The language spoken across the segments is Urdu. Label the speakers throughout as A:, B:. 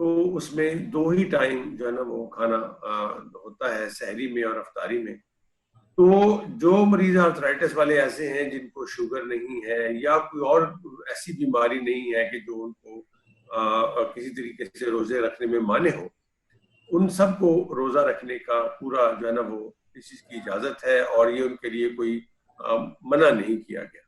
A: تو اس میں 2 ہی ٹائم جو ہے نا وہ کھانا ہوتا ہے، سحری میں اور افطاری میں. تو جو مریض آرتھرائٹس والے ایسے ہیں جن کو شوگر نہیں ہے یا کوئی اور ایسی بیماری نہیں ہے کہ جو ان کو کسی طریقے سے روزے رکھنے میں مانع ہو، ان سب کو روزہ رکھنے کا پورا جو ہے نا وہ اس چیز کی اجازت ہے، اور یہ ان کے لیے کوئی منع نہیں کیا گیا.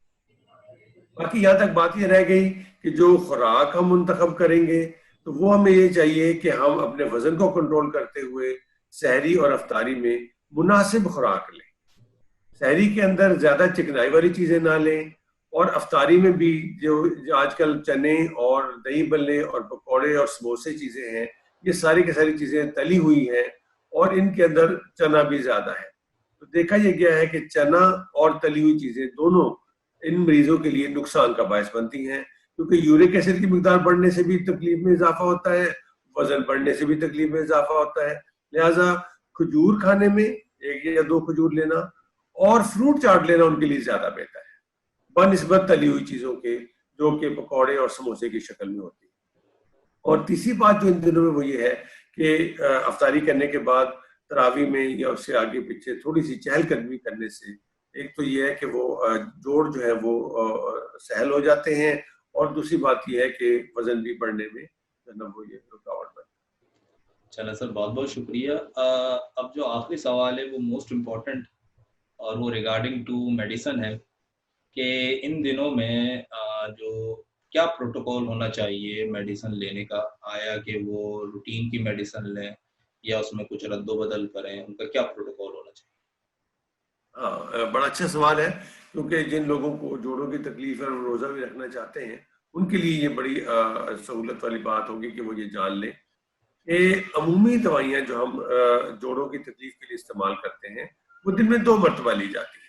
A: باقی یہاں تک بات یہ رہ گئی کہ جو خوراک ہم منتخب کریں گے تو وہ ہمیں یہ چاہیے کہ ہم اپنے وزن کو کنٹرول کرتے ہوئے سحری اور افطاری میں مناسب خوراک لیں. سحری کے اندر زیادہ چکنائی والی چیزیں نہ لیں، اور افطاری میں بھی جو آج کل چنے اور دہی بلے اور پکوڑے اور سموسے چیزیں ہیں، یہ ساری کی ساری چیزیں تلی ہوئی ہیں اور ان کے اندر چنا بھی زیادہ ہے. تو دیکھا یہ گیا ہے کہ چنا اور تلی ہوئی چیزیں دونوں ان مریضوں کے لیے نقصان کا باعث بنتی ہیں، کیونکہ یورک ایسڈ کی مقدار بڑھنے سے بھی تکلیف میں اضافہ ہوتا ہے، وزن بڑھنے سے بھی تکلیف میں اضافہ ہوتا ہے. لہٰذا کھجور کھانے میں 1 یا 2 کھجور لینا اور فروٹ چاٹ لینا ان کے لیے زیادہ بہتر ہے بنسبت تلی ہوئی چیزوں کے، جو کہ پکوڑے اور سموسے کی شکل میں ہوتی ہے. اور تیسری بات جو ان دنوں میں وہ یہ ہے کہ افطاری کرنے کے بعد تراویح میں یا اس سے آگے پیچھے تھوڑی سی چہل قدمی کرنے سے ایک تو یہ ہے کہ وہ جوڑ جو ہے وہ سہل ہو جاتے ہیں، اور دوسری بات یہ ہے کہ وزن بھی بڑھنے میں وہ یہ رکاوٹ بنتی ہے.
B: چلیں سر، بہت بہت شکریہ. اب جو آخری سوال ہے وہ موسٹ امپورٹنٹ، اور وہ ریگارڈنگ ٹو میڈیسن ہے کہ ان دنوں میں جو کیا پروٹوکول ہونا چاہیے میڈیسن لینے کا. آیا کہ وہ روٹین کی میڈیسن لیں یا اس میں کچھ رد و بدل کریں، ان کا کیا پروٹوکول ہونا چاہیے؟
A: ہاں، بڑا اچھا سوال ہے، کیونکہ جن لوگوں کو جوڑوں کی تکلیف ہے اور روزہ بھی رکھنا چاہتے ہیں ان کے لیے یہ بڑی سہولت والی بات ہوگی کہ وہ یہ جان لیں کہ عمومی دوائیاں جو ہم جوڑوں کی تکلیف کے لیے استعمال کرتے ہیں وہ دن میں 2 مرتبہ لی جاتی ہیں،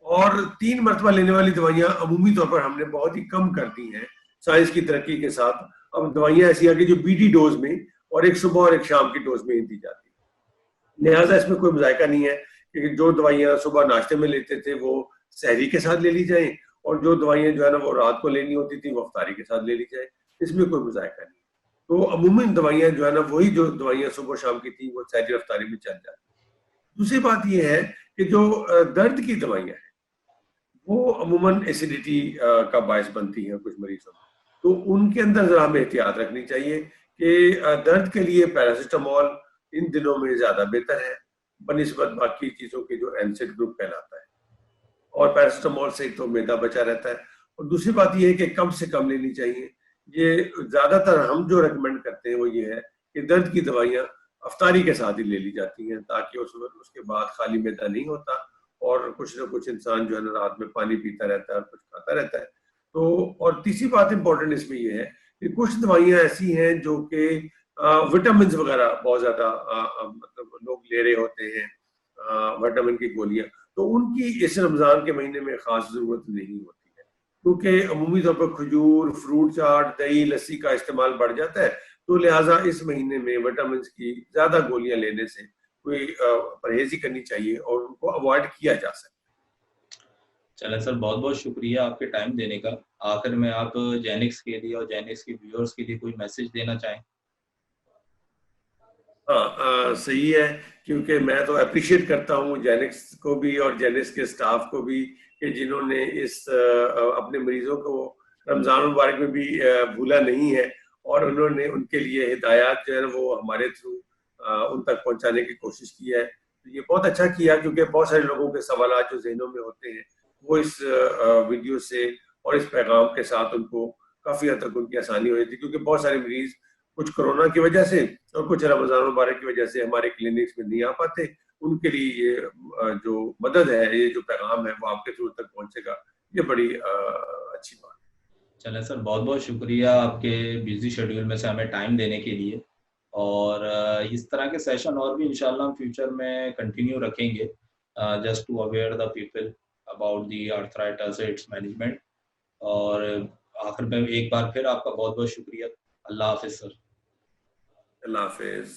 A: اور 3 مرتبہ لینے والی دوائیاں عمومی طور پر ہم نے بہت ہی کم کر دی ہیں سائنس کی ترقی کے ساتھ. اب دوائیاں ایسی آ گئی جو BT ڈوز میں اور ایک صبح اور ایک شام کی ڈوز میں ہی دی جاتی ہیں. لہٰذا اس میں کوئی مذائقہ نہیں ہے کہ جو دوائیاں صبح ناشتے میں لیتے تھے وہ سحری کے ساتھ لے لی جائیں، اور جو دوائیاں جو ہے نا وہ رات کو لینی ہوتی تھی وہ افطاری کے ساتھ لے لی جائیں. اس میں کوئی مذائقہ نہیں. تو عموماً دوائیاں جو ہے نا وہی جو دوائیاں صبح شام کی تھیں وہ سحری اور افطاری میں چل جاتی. دوسری بات یہ ہے کہ جو درد کی دوائیاں ہیں وہ عموماً ایسیڈیٹی کا باعث بنتی ہیں کچھ مریضوں میں، تو ان کے اندر ذرا ہمیں احتیاط رکھنی چاہیے کہ درد کے لیے پیراسیٹامول ان دنوں میں زیادہ بہتر ہے بنسبت باقی چیزوں کے جو NSAID گروپ کہلاتا ہے، اور پیراسیٹامول سے تو معدہ بچا رہتا ہے. اور دوسری بات یہ ہے کہ کم سے کم لینی چاہیے. یہ زیادہ تر ہم جو ریکمینڈ کرتے ہیں وہ یہ ہے کہ درد کی دوائیاں افطاری کے ساتھ ہی لے لی جاتی ہیں، تاکہ اس کے بعد خالی معدہ نہیں ہوتا اور کچھ نہ کچھ انسان جو ہے نا رات میں پانی پیتا رہتا ہے اور کچھ کھاتا رہتا ہے. تو اور تیسری بات امپورٹنٹ اس میں یہ ہے کہ کچھ دوائیاں ایسی ہیں جو کہ وٹامنز وغیرہ بہت زیادہ مطلب لوگ لے رہے ہوتے ہیں، وٹامن کی گولیاں، تو ان کی اس رمضان کے مہینے میں خاص ضرورت نہیں ہوتی ہے، کیونکہ عمومی طور پر کھجور، فروٹ چاٹ، دہی، لسی کا استعمال بڑھ جاتا ہے. تو لہٰذا اس مہینے میں وٹامنز کی زیادہ گولیاں لینے سے کوئی پرہیزی کرنی چاہیے اور ان کو اوائڈ کیا جا سکتا.
B: چلیں سر، بہت بہت شکریہ آپ کے ٹائم دینے کا. آخر میں آپ جینکس کے لیے اور جینکس کے ویورز کے لیے کوئی میسج دینا چاہیں؟
A: ہاں، صحیح ہے، کیونکہ میں تو اپریشیٹ کرتا ہوں جینکس کو بھی اور جینکس کے سٹاف کو بھی کہ جنہوں نے اس اپنے مریضوں کو رمضان المبارک میں بھی بھولا نہیں ہے، اور انہوں نے ان کے لیے ہدایات جو ہے وہ ہمارے تھرو ان تک پہنچانے کی کوشش کی ہے. یہ بہت اچھا کیا، کیونکہ بہت سارے لوگوں کے سوالات جو ذہنوں میں ہوتے ہیں وہ اس ویڈیو سے اور اس پیغام کے ساتھ ان کو کافی حد تک ان کی آسانی ہو جاتی ہے، کیونکہ بہت سارے مریض کچھ کورونا کی وجہ سے اور کچھ رمضان مبارک کی وجہ سے ہمارے کلینکس میں نہیں آ پاتے. ان کے لیے یہ جو مدد ہے، یہ جو پیغام ہے وہ آپ کے تھرو تک پہنچے گا، یہ بڑی اچھی بات.
B: چلیں سر، بہت بہت شکریہ آپ کے بیزی شیڈیول میں سے ہمیں ٹائم دینے کے لیے. اور اس طرح کے سیشن اور بھی انشاءاللہ ہم فیوچر میں کنٹینیو رکھیں گے، just to aware the people about the arthritis its management. اور آخر میں ایک بار پھر آپ کا بہت بہت شکریہ. اللہ حافظ سر.
A: اللہ حافظ.